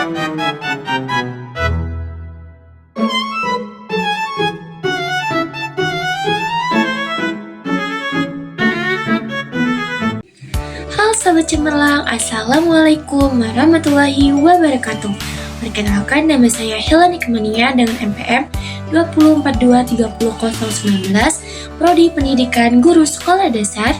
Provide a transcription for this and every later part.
Halo Sobat Cemerlang, Assalamualaikum warahmatullahi wabarakatuh. Perkenalkan, nama saya Helani Kemania dengan NPM 204230019, Prodi Pendidikan Guru Sekolah Dasar.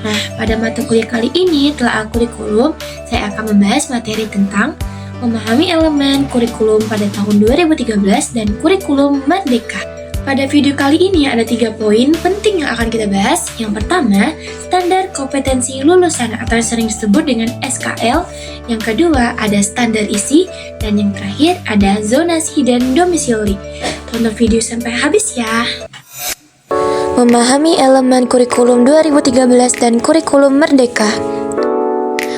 Nah, pada mata kuliah kali ini telah kurikulum, saya akan membahas materi tentang memahami elemen kurikulum pada tahun 2013 dan kurikulum Merdeka. Pada video kali ini ada 3 poin penting yang akan kita bahas. Yang pertama, standar kompetensi lulusan atau sering disebut dengan SKL. Yang kedua, ada standar isi. Dan yang terakhir, ada zonasi dan domisili. Tonton video sampai habis ya. Memahami elemen kurikulum 2013 dan kurikulum Merdeka.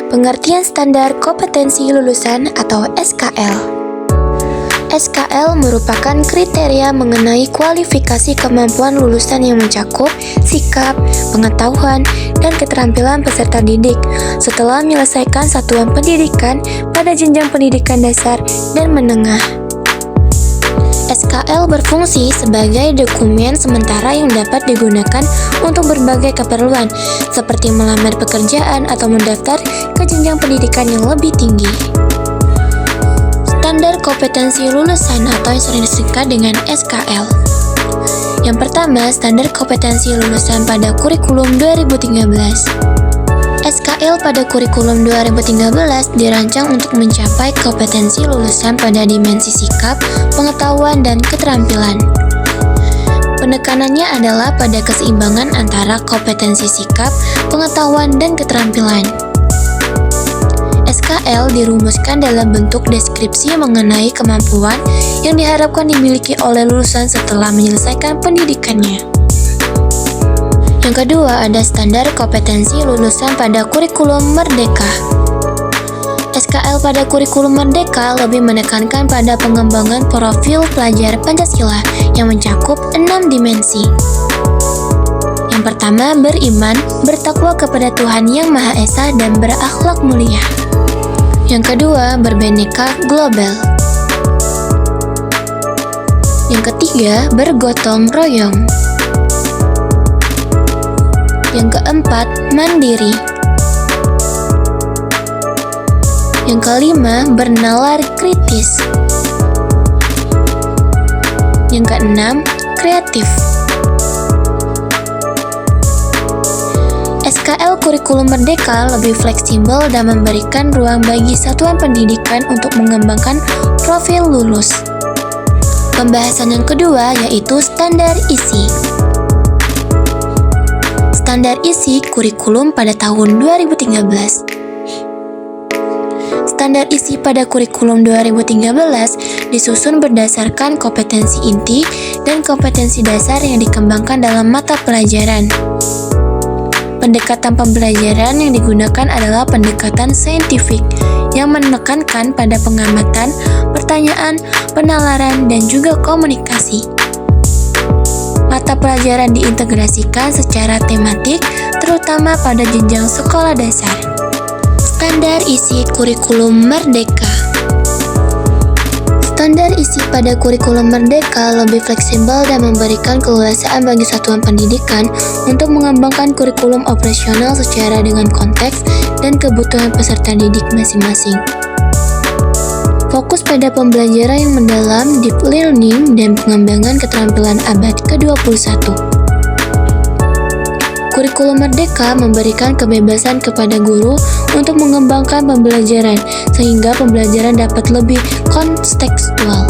Pengertian standar kompetensi lulusan atau SKL. SKL merupakan kriteria mengenai kualifikasi kemampuan lulusan yang mencakup sikap, pengetahuan, dan keterampilan peserta didik setelah menyelesaikan satuan pendidikan pada jenjang pendidikan dasar dan menengah. SKL berfungsi sebagai dokumen sementara yang dapat digunakan untuk berbagai keperluan, seperti melamar pekerjaan atau mendaftar ke jenjang pendidikan yang lebih tinggi. Standar kompetensi lulusan atau yang sering disingkat dengan SKL. Yang pertama, standar kompetensi lulusan pada kurikulum 2013. SKL pada kurikulum 2013 dirancang untuk mencapai kompetensi lulusan pada dimensi sikap, pengetahuan, dan keterampilan. Penekanannya adalah pada keseimbangan antara kompetensi sikap, pengetahuan, dan keterampilan. SKL dirumuskan dalam bentuk deskripsi mengenai kemampuan yang diharapkan dimiliki oleh lulusan setelah menyelesaikan pendidikannya. Yang kedua, ada standar kompetensi lulusan pada kurikulum Merdeka. SKL pada kurikulum Merdeka lebih menekankan pada pengembangan profil pelajar Pancasila yang mencakup 6 dimensi. Yang pertama, beriman, bertakwa kepada Tuhan Yang Maha Esa dan berakhlak mulia. Yang kedua, berbineka global. Yang ketiga, bergotong royong. Yang keempat, mandiri. Yang kelima, bernalar kritis. Yang keenam, kreatif. SKL kurikulum Merdeka lebih fleksibel dan memberikan ruang bagi satuan pendidikan untuk mengembangkan profil lulus. Pembahasan yang kedua yaitu standar isi. Standar isi kurikulum pada tahun 2013. Standar isi pada kurikulum 2013 disusun berdasarkan kompetensi inti dan kompetensi dasar yang dikembangkan dalam mata pelajaran. Pendekatan pembelajaran yang digunakan adalah pendekatan saintifik yang menekankan pada pengamatan, pertanyaan, penalaran, dan juga komunikasi. Mata pelajaran diintegrasikan secara tematik, terutama pada jenjang sekolah dasar. Standar isi kurikulum Merdeka. Standar isi pada kurikulum Merdeka lebih fleksibel dan memberikan keleluasaan bagi satuan pendidikan untuk mengembangkan kurikulum operasional secara dengan konteks dan kebutuhan peserta didik masing-masing. Fokus pada pembelajaran yang mendalam, deep learning, dan pengembangan keterampilan abad ke-21. Kurikulum Merdeka memberikan kebebasan kepada guru untuk mengembangkan pembelajaran sehingga pembelajaran dapat lebih kontekstual.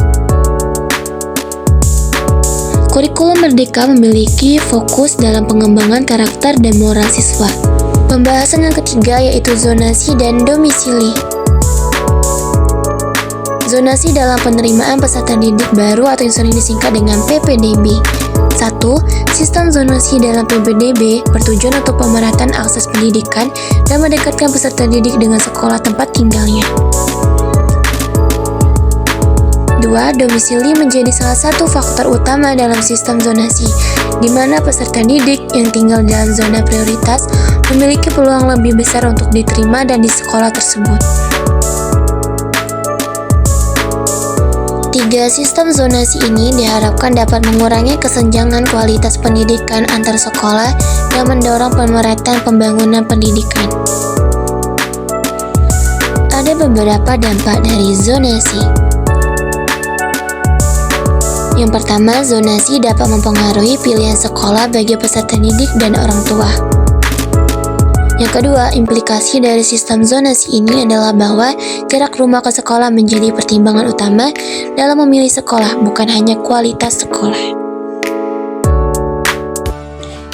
Kurikulum Merdeka memiliki fokus dalam pengembangan karakter dan moral siswa. Pembahasan yang ketiga yaitu zonasi dan domisili. Zonasi dalam penerimaan peserta didik baru atau yang sering disingkat dengan PPDB. 1. Sistem zonasi dalam PPDB bertujuan untuk pemerataan akses pendidikan dan mendekatkan peserta didik dengan sekolah tempat tinggalnya. 2. Domisili menjadi salah satu faktor utama dalam sistem zonasi, di mana peserta didik yang tinggal dalam zona prioritas memiliki peluang lebih besar untuk diterima dan di sekolah tersebut. ketiga, sistem zonasi ini diharapkan dapat mengurangi kesenjangan kualitas pendidikan antar sekolah dan mendorong pemerataan pembangunan pendidikan. Ada beberapa dampak dari zonasi. Yang pertama, zonasi dapat mempengaruhi pilihan sekolah bagi peserta didik dan orang tua. Yang kedua, implikasi dari sistem zonasi ini adalah bahwa jarak rumah ke sekolah menjadi pertimbangan utama dalam memilih sekolah, bukan hanya kualitas sekolah.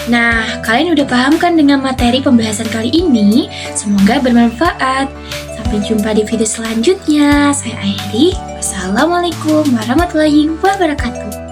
Nah, kalian udah paham kan dengan materi pembahasan kali ini? Semoga bermanfaat. Sampai jumpa di video selanjutnya. Saya akhiri. Wassalamualaikum warahmatullahi wabarakatuh.